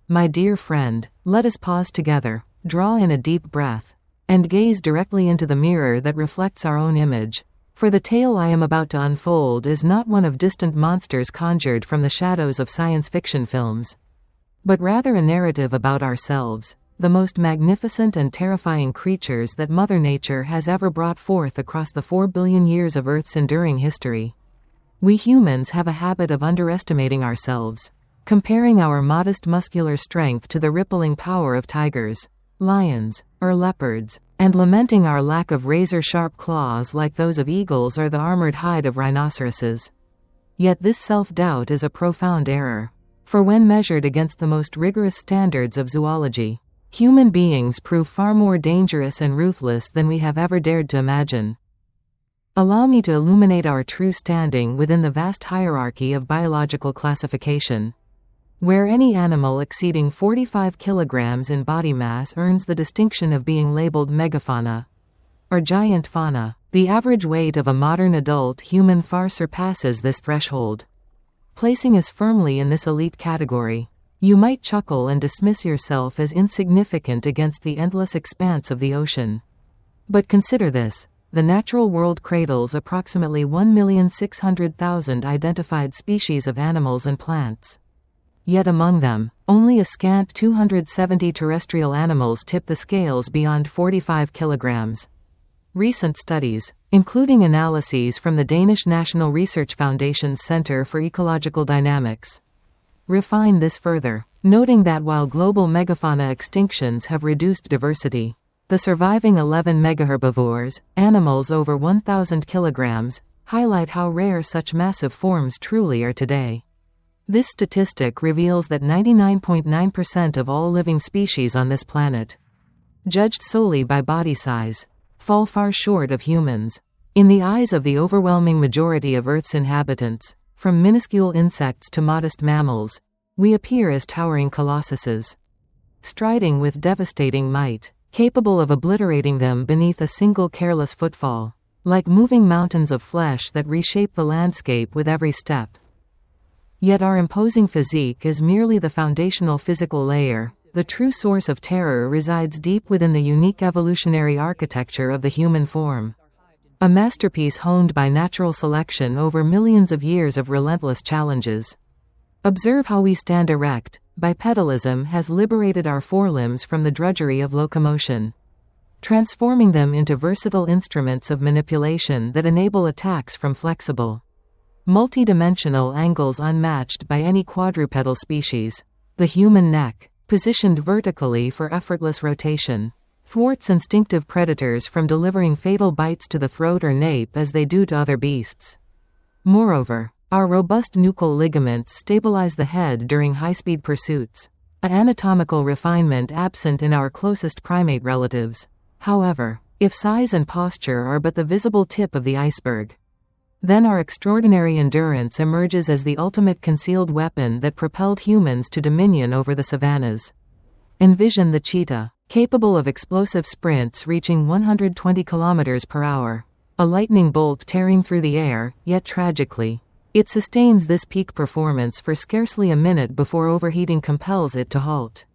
My dear friend, let us pause together, draw in a deep breath, and gaze directly into the mirror that reflects our own image. For the tale I am about to unfold is not one of distant monsters conjured from the shadows of science fiction films, but rather a narrative about ourselves, the most magnificent and terrifying creatures that Mother Nature has ever brought forth across the 4 billion years of Earth's enduring history. We humans have a habit of underestimating ourselves, comparing our modest muscular strength to the rippling power of tigers, lions, or leopards, and lamenting our lack of razor-sharp claws like those of eagles or the armored hide of rhinoceroses. Yet this self-doubt is a profound error. For when measured against the most rigorous standards of zoology, human beings prove far more dangerous and ruthless than we have ever dared to imagine. Allow me to illuminate our true standing within the vast hierarchy of biological classification, where any animal exceeding 45 kilograms in body mass earns the distinction of being labeled megafauna, or giant fauna. The average weight of a modern adult human far surpasses this threshold, placing us firmly in this elite category. You might chuckle and dismiss yourself as insignificant against the endless expanse of the ocean. But consider this. The natural world cradles approximately 1,600,000 identified species of animals and plants. Yet among them, only a scant 270 terrestrial animals tip the scales beyond 45 kilograms. Recent studies, including analyses from the Danish National Research Foundation's Center for Ecological Dynamics, refine this further, noting that while global megafauna extinctions have reduced diversity, the surviving 11 megaherbivores, animals over 1,000 kilograms, highlight how rare such massive forms truly are today. This statistic reveals that 99.9% of all living species on this planet, judged solely by body size, fall far short of humans. In the eyes of the overwhelming majority of Earth's inhabitants, from minuscule insects to modest mammals, we appear as towering colossuses, striding with devastating might, capable of obliterating them beneath a single careless footfall, like moving mountains of flesh that reshape the landscape with every step. Yet our imposing physique is merely the foundational physical layer. The true source of terror resides deep within the unique evolutionary architecture of the human form, a masterpiece honed by natural selection over millions of years of relentless challenges. Observe how we stand erect. Bipedalism has liberated our forelimbs from the drudgery of locomotion, transforming them into versatile instruments of manipulation that enable attacks from flexible, multi-dimensional angles unmatched by any quadrupedal species. The human neck, positioned vertically for effortless rotation, thwarts instinctive predators from delivering fatal bites to the throat or nape as they do to other beasts. Moreover, our robust nuchal ligaments stabilize the head during high-speed pursuits, an anatomical refinement absent in our closest primate relatives. However, if size and posture are but the visible tip of the iceberg, then our extraordinary endurance emerges as the ultimate concealed weapon that propelled humans to dominion over the savannas. Envision the cheetah, capable of explosive sprints reaching 120 kilometers per hour, a lightning bolt tearing through the air. Yet tragically, it sustains this peak performance for scarcely a minute before overheating compels it to halt,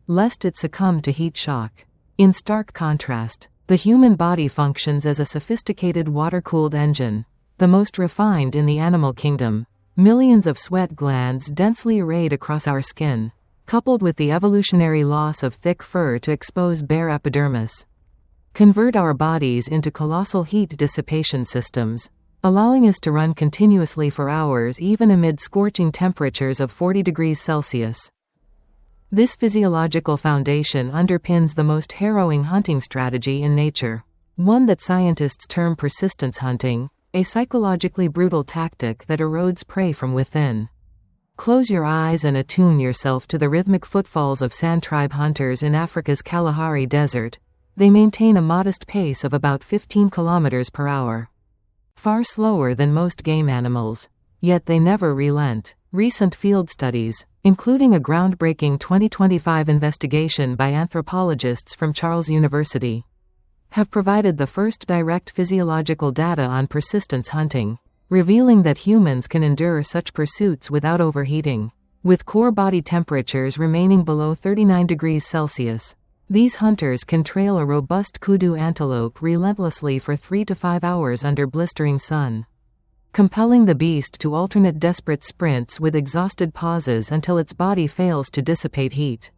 lest it succumb to heat shock. In stark contrast, the human body functions as a sophisticated water-cooled engine, the most refined in the animal kingdom. Millions of sweat glands densely arrayed across our skin, coupled with the evolutionary loss of thick fur to expose bare epidermis, convert our bodies into colossal heat dissipation systems, allowing us to run continuously for hours even amid scorching temperatures of 40 degrees Celsius. This physiological foundation underpins the most harrowing hunting strategy in nature, one that scientists term persistence hunting, a psychologically brutal tactic that erodes prey from within. Close your eyes and attune yourself to the rhythmic footfalls of sand tribe hunters in Africa's Kalahari Desert. They maintain a modest pace of about 15 kilometers per hour, far slower than most game animals. Yet they never relent. Recent field studies, including a groundbreaking 2025 investigation by anthropologists from Charles University, have provided the first direct physiological data on persistence hunting, revealing that humans can endure such pursuits without overheating. with core body temperatures remaining below 39 degrees Celsius. These hunters can trail a robust kudu antelope relentlessly for 3 to 5 hours under blistering sun, compelling the beast to alternate desperate sprints with exhausted pauses until its body fails to dissipate heat.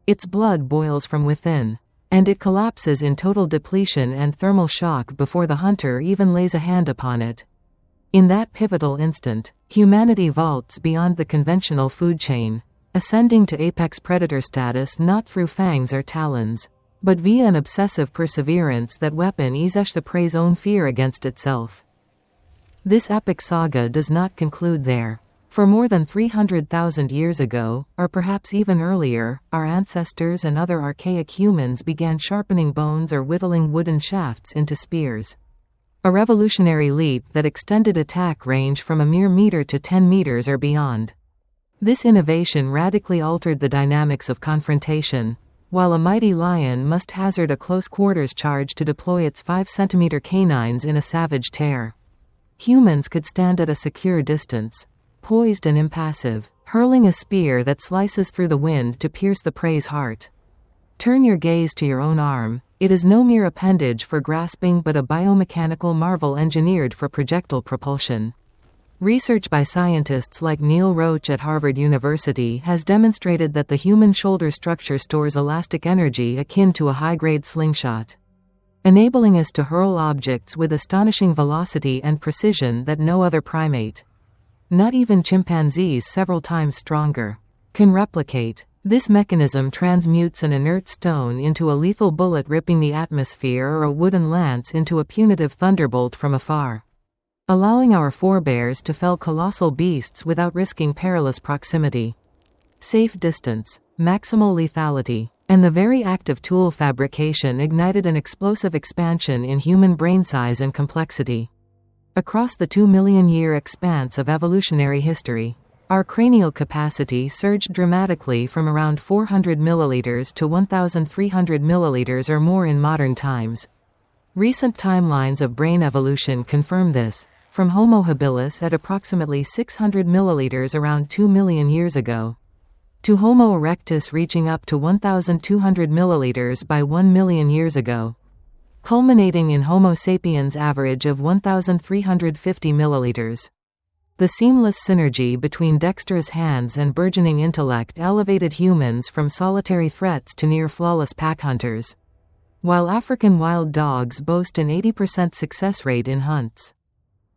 Its blood boils from within, and it collapses in total depletion and thermal shock before the hunter even lays a hand upon it. In that pivotal instant, humanity vaults beyond the conventional food chain, ascending to apex predator status not through fangs or talons, but via an obsessive perseverance that weaponizes the prey's own fear against itself. This epic saga does not conclude there. For more than 300,000 years ago, or perhaps even earlier, our ancestors and other archaic humans began sharpening bones or whittling wooden shafts into spears. A revolutionary leap that extended attack range from a mere meter to 10 meters or beyond. This innovation radically altered the dynamics of confrontation. While a mighty lion must hazard a close-quarters charge to deploy its 5-centimeter canines in a savage tear, humans could stand at a secure distance, poised and impassive, hurling a spear that slices through the wind to pierce the prey's heart. Turn your gaze to your own arm. It is no mere appendage for grasping but a biomechanical marvel engineered for projectile propulsion. Research by scientists like Neil Roach at Harvard University has demonstrated that the human shoulder structure stores elastic energy akin to a high-grade slingshot, enabling us to hurl objects with astonishing velocity and precision that no other primate, not even chimpanzees several times stronger, can replicate. This mechanism transmutes an inert stone into a lethal bullet ripping the atmosphere or a wooden lance into a punitive thunderbolt from afar, allowing our forebears to fell colossal beasts without risking perilous proximity. Safe distance, maximal lethality, and the very act of tool fabrication ignited an explosive expansion in human brain size and complexity. Across the 2-million-year expanse of evolutionary history, our cranial capacity surged dramatically from around 400 milliliters to 1,300 milliliters or more in modern times. Recent timelines of brain evolution confirm this, from Homo habilis at approximately 600 milliliters around 2 million years ago, to Homo erectus reaching up to 1,200 milliliters by 1 million years ago, culminating in Homo sapiens' average of 1,350 milliliters. The seamless synergy between dexterous hands and burgeoning intellect elevated humans from solitary threats to near-flawless pack hunters, while African wild dogs boast an 80% success rate in hunts.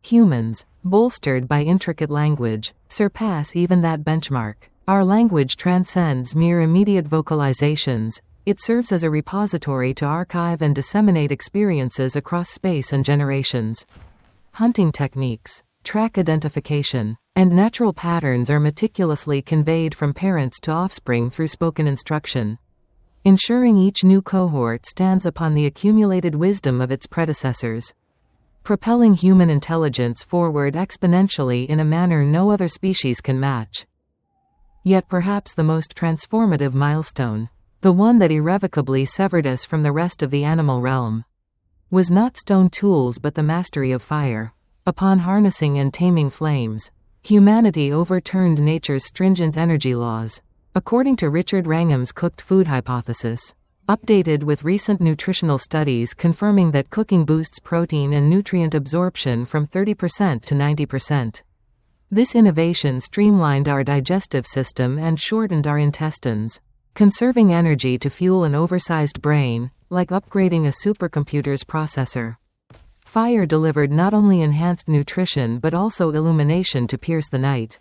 Humans, bolstered by intricate language, surpass even that benchmark. Our language transcends mere immediate vocalizations. It serves as a repository to archive and disseminate experiences across space and generations. Hunting techniques, track identification, and natural patterns are meticulously conveyed from parents to offspring through spoken instruction, ensuring each new cohort stands upon the accumulated wisdom of its predecessors, propelling human intelligence forward exponentially in a manner no other species can match. Yet perhaps the most transformative milestone, the one that irrevocably severed us from the rest of the animal realm, was not stone tools but the mastery of fire. Upon harnessing and taming flames, humanity overturned nature's stringent energy laws. According to Richard Wrangham's cooked food hypothesis, updated with recent nutritional studies confirming that cooking boosts protein and nutrient absorption from 30% to 90%. This innovation streamlined our digestive system and shortened our intestines, conserving energy to fuel an oversized brain, like upgrading a supercomputer's processor. Fire delivered not only enhanced nutrition but also illumination to pierce the night,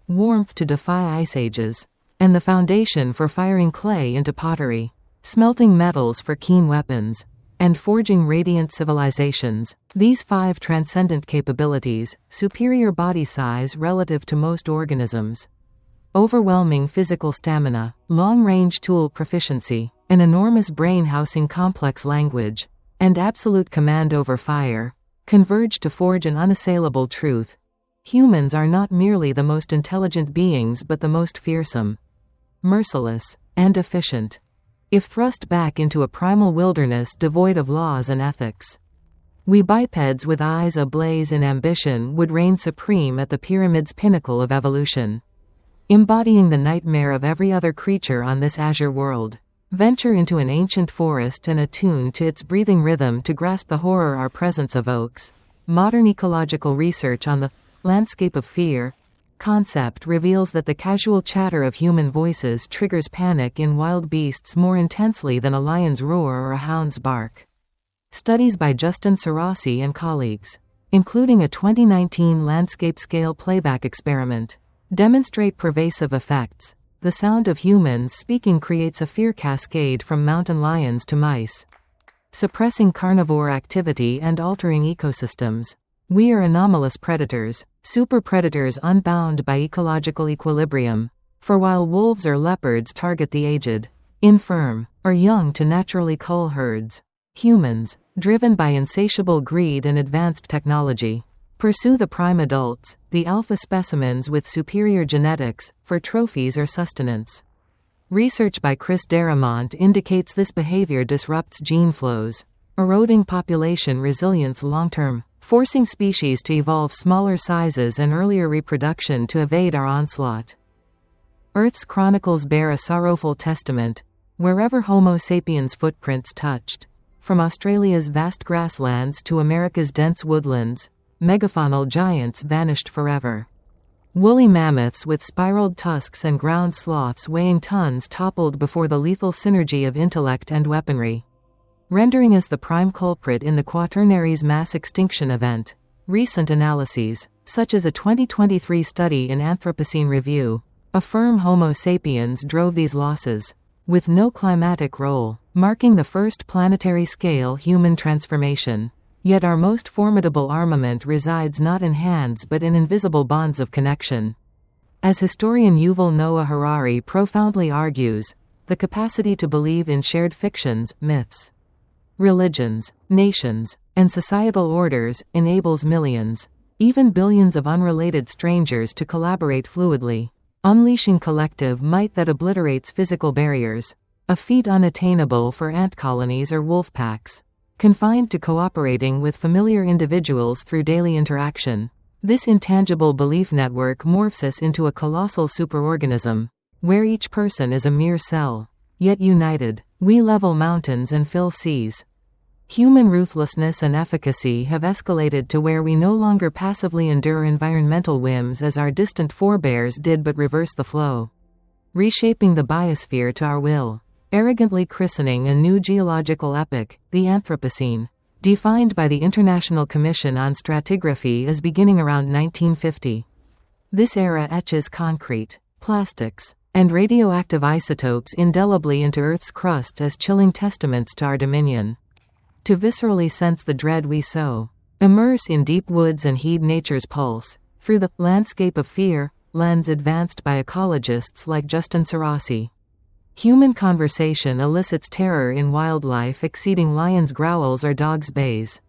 warmth to defy ice ages, and the foundation for firing clay into pottery, smelting metals for keen weapons, and forging radiant civilizations. These 5 transcendent capabilities: superior body size relative to most organisms, overwhelming physical stamina, long-range tool proficiency, an enormous brain housing complex language, and absolute command over fire, converge to forge an unassailable truth. Humans are not merely the most intelligent beings but the most fearsome, merciless, and efficient. If thrust back into a primal wilderness devoid of laws and ethics, we bipeds with eyes ablaze in ambition would reign supreme at the pyramid's pinnacle of evolution. embodying the nightmare of every other creature on this azure world. Venture into an ancient forest and attune to its breathing rhythm to grasp the horror our presence evokes. Modern ecological research on the landscape of fear concept reveals that the casual chatter of human voices triggers panic in wild beasts more intensely than a lion's roar or a hound's bark. Studies by Justin Sarasi and colleagues, including a 2019 landscape-scale playback experiment, demonstrate pervasive effects. The sound of humans speaking creates a fear cascade from mountain lions to mice, suppressing carnivore activity and altering ecosystems. We are anomalous predators, super predators unbound by ecological equilibrium. For while wolves or leopards target the aged, infirm, or young to naturally cull herds, humans, driven by insatiable greed and advanced technology, pursue the prime adults, the alpha specimens with superior genetics, for trophies or sustenance. Research by Chris Darramont indicates this behavior disrupts gene flows, eroding population resilience long-term, forcing species to evolve smaller sizes and earlier reproduction to evade our onslaught. Earth's chronicles bear a sorrowful testament, wherever Homo sapiens' footprints touched. From Australia's vast grasslands to America's dense woodlands, megafaunal giants vanished forever. Woolly mammoths with spiraled tusks and ground sloths weighing tons toppled before the lethal synergy of intellect and weaponry, rendering us the prime culprit in the Quaternary's mass extinction event. Recent analyses, such as a 2023 study in Anthropocene Review, affirm Homo sapiens drove these losses, with no climatic role, marking the first planetary-scale human transformation. Yet our most formidable armament resides not in hands but in invisible bonds of connection. As historian Yuval Noah Harari profoundly argues, the capacity to believe in shared fictions, myths, religions, nations, and societal orders enables millions, even billions of unrelated strangers to collaborate fluidly, unleashing collective might that obliterates physical barriers, a feat unattainable for ant colonies or wolf packs. Confined to cooperating with familiar individuals through daily interaction, this intangible belief network morphs us into a colossal superorganism, where each person is a mere cell. Yet united, we level mountains and fill seas. Human ruthlessness and efficacy have escalated to where we no longer passively endure environmental whims as our distant forebears did but reverse the flow, reshaping the biosphere to our will. Arrogantly christening a new geological epoch, the Anthropocene, defined by the International Commission on Stratigraphy as beginning around 1950. This era etches concrete, plastics, and radioactive isotopes indelibly into Earth's crust as chilling testaments to our dominion. To viscerally sense the dread we sow, immerse in deep woods and heed nature's pulse, through the landscape of fear lens advanced by ecologists like Justin Sarasi. Human conversation elicits terror in wildlife exceeding lions' growls or dogs' bays.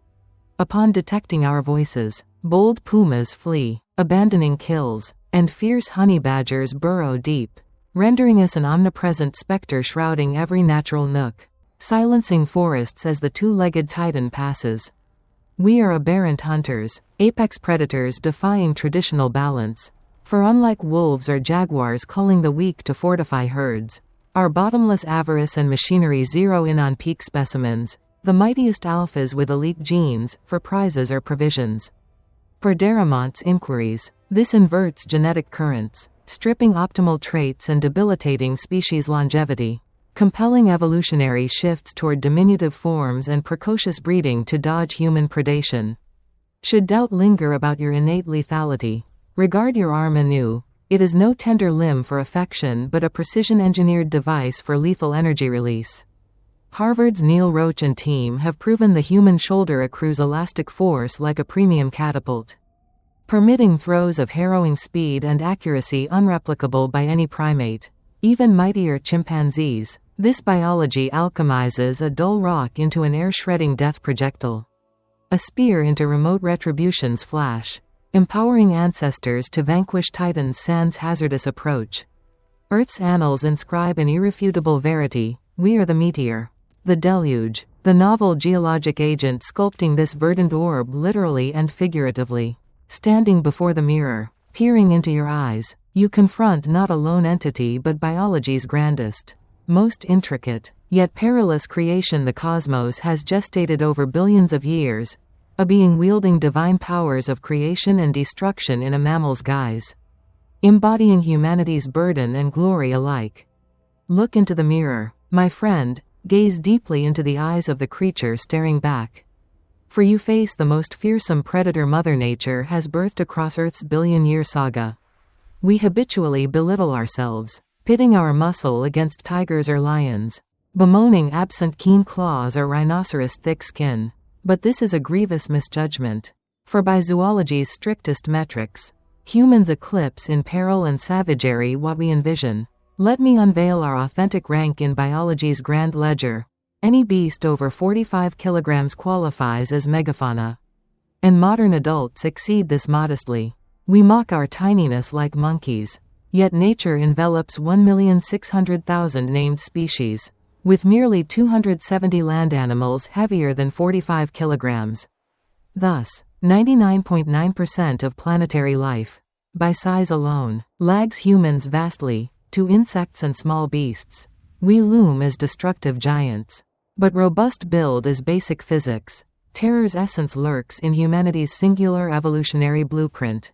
Upon detecting our voices, bold pumas flee, abandoning kills, and fierce honey badgers burrow deep, rendering us an omnipresent specter shrouding every natural nook, silencing forests as the two-legged titan passes. We are aberrant hunters, apex predators defying traditional balance. For unlike wolves or jaguars culling the weak to fortify herds, our bottomless avarice and machinery zero in on peak specimens, the mightiest alphas with elite genes, for prizes or provisions. Per Darramont's inquiries, this inverts genetic currents, stripping optimal traits and debilitating species longevity, compelling evolutionary shifts toward diminutive forms and precocious breeding to dodge human predation. Should doubt linger about your innate lethality, regard your arm anew. It is no tender limb for affection but a precision-engineered device for lethal energy release. Harvard's Neil Roach and team have proven the human shoulder accrues elastic force like a premium catapult, permitting throws of harrowing speed and accuracy unreplicable by any primate, even mightier chimpanzees. This biology alchemizes a dull rock into an air-shredding death projectile, a spear into remote retribution's flash, empowering ancestors to vanquish titans sans hazardous approach. Earth's annals inscribe an irrefutable verity: we are the meteor, the deluge, the novel geologic agent sculpting this verdant orb literally and figuratively. Standing before the mirror, peering into your eyes, You confront not a lone entity but biology's grandest, most intricate, yet perilous creation. The cosmos has gestated over billions of years, a being wielding divine powers of creation and destruction in a mammal's guise, embodying humanity's burden and glory alike. Look into the mirror, my friend, gaze deeply into the eyes of the creature staring back. For you face the most fearsome predator Mother Nature has birthed across Earth's billion-year saga. We habitually belittle ourselves, pitting our muscle against tigers or lions, bemoaning absent keen claws or rhinoceros' thick skin. But this is a grievous misjudgment. For by zoology's strictest metrics, humans eclipse in peril and savagery what we envision. Let me unveil our authentic rank in biology's grand ledger. Any beast over 45 kilograms qualifies as megafauna. And modern adults exceed this modestly. We mock our tininess like monkeys. Yet nature envelops 1,600,000 named species, with merely 270 land animals heavier than 45 kilograms. Thus, 99.9% of planetary life, by size alone, lags humans vastly, to insects and small beasts. We loom as destructive giants. But robust build is basic physics. Terror's essence lurks in humanity's singular evolutionary blueprint.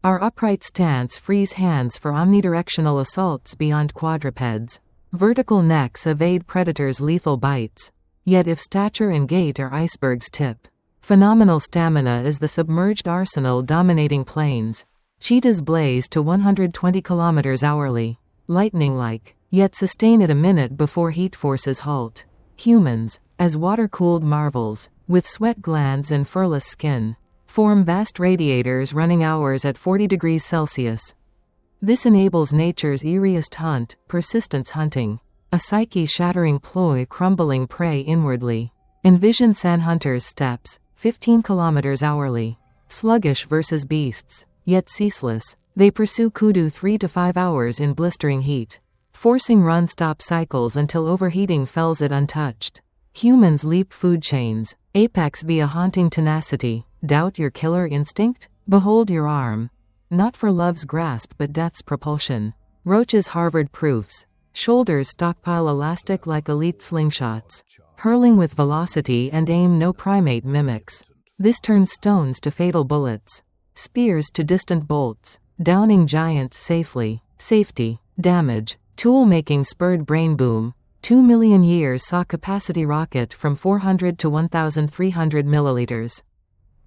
Our upright stance frees hands for omnidirectional assaults beyond quadrupeds. Vertical necks evade predators' lethal bites. Yet if stature and gait are iceberg's tip, phenomenal stamina is the submerged arsenal dominating plains. Cheetahs blaze to 120 kilometers hourly, lightning-like, yet sustain it a minute before heat forces halt. Humans, as water-cooled marvels, with sweat glands and furless skin, form vast radiators running hours at 40 degrees Celsius. This enables nature's eeriest hunt, persistence hunting, a psyche-shattering ploy crumbling prey inwardly. Envision sand hunters' steps, 15 kilometers hourly. Sluggish versus beasts, yet ceaseless. They pursue kudu 3 to 5 hours in blistering heat, forcing run-stop cycles until overheating fells it untouched. Humans leap food chains, apex via haunting tenacity. Doubt your killer instinct? Behold your arm. Not for love's grasp but death's propulsion. Roaches Harvard proofs. Shoulders stockpile elastic like elite slingshots, hurling with velocity and aim no primate mimics. This turns stones to fatal bullets, spears to distant bolts, downing giants safely. Safety, damage, tool-making spurred brain boom. 2 million years saw capacity rocket from 400 to 1,300 milliliters.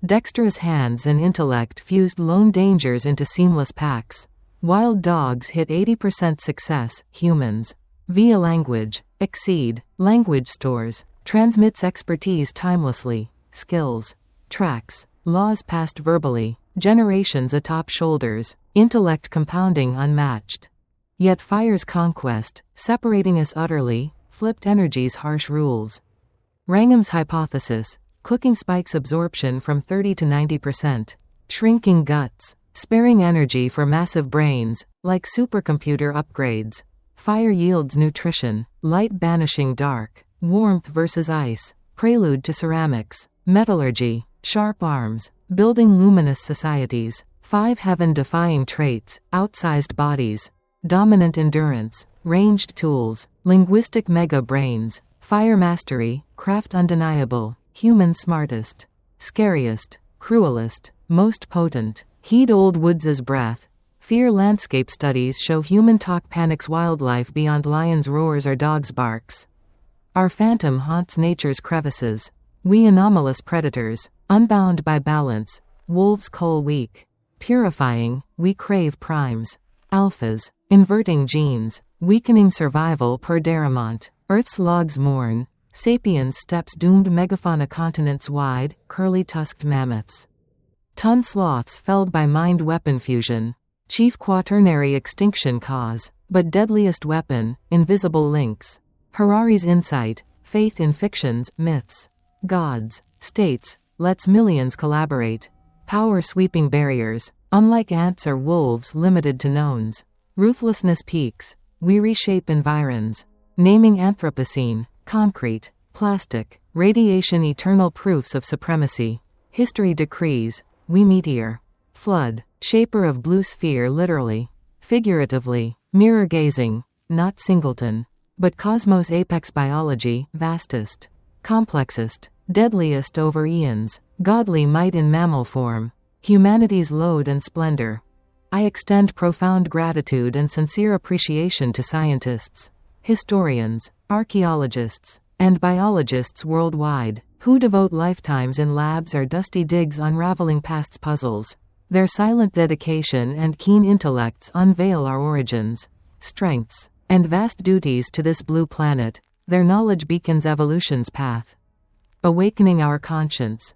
Dexterous hands and intellect fused lone dangers into seamless packs. Wild dogs hit 80% success. Humans, via language, exceed. Language stores, transmits expertise timelessly. Skills, tracks, laws passed verbally, generations atop shoulders, intellect compounding unmatched. Yet fire's conquest, separating us utterly, flipped energy's harsh rules. Wrangham's hypothesis, cooking spikes absorption from 30 to 90%. Shrinking guts, sparing energy for massive brains, like supercomputer upgrades. Fire yields nutrition, light banishing dark. Warmth versus ice, prelude to ceramics. Metallurgy, sharp arms, building luminous societies. 5 heaven-defying traits, outsized bodies, dominant endurance, ranged tools, linguistic mega-brains, fire mastery, craft undeniable, human smartest, scariest, cruelest, most potent, heed old woods' breath. Fear landscape studies show human talk panics wildlife beyond lions' roars or dogs' barks. Our phantom haunts nature's crevices. We anomalous predators, unbound by balance, wolves cull weak. Purifying, we crave primes. Alphas, inverting genes, weakening survival per Deramont. Earth's logs mourn. Sapiens steps doomed megafauna continents wide, curly-tusked mammoths. Ton sloths felled by mind weapon fusion. Chief quaternary extinction cause, but deadliest weapon, invisible links. Harari's insight, faith in fictions, myths. Gods, states, lets millions collaborate. Power sweeping barriers, unlike ants or wolves limited to knowns. Ruthlessness peaks, we reshape environs. Naming Anthropocene, concrete, plastic, radiation eternal proofs of supremacy. History decrees, we meteor. Flood, shaper of blue sphere literally. Figuratively, mirror gazing, not singleton, but cosmos apex biology, vastest, complexest, deadliest over eons, godly might in mammal form, humanity's load and splendor. I extend profound gratitude and sincere appreciation to scientists, historians, archaeologists, and biologists worldwide, who devote lifetimes in labs or dusty digs unraveling past's puzzles. Their silent dedication and keen intellects unveil our origins, strengths, and vast duties to this blue planet. Their knowledge beacons evolution's path, awakening our conscience,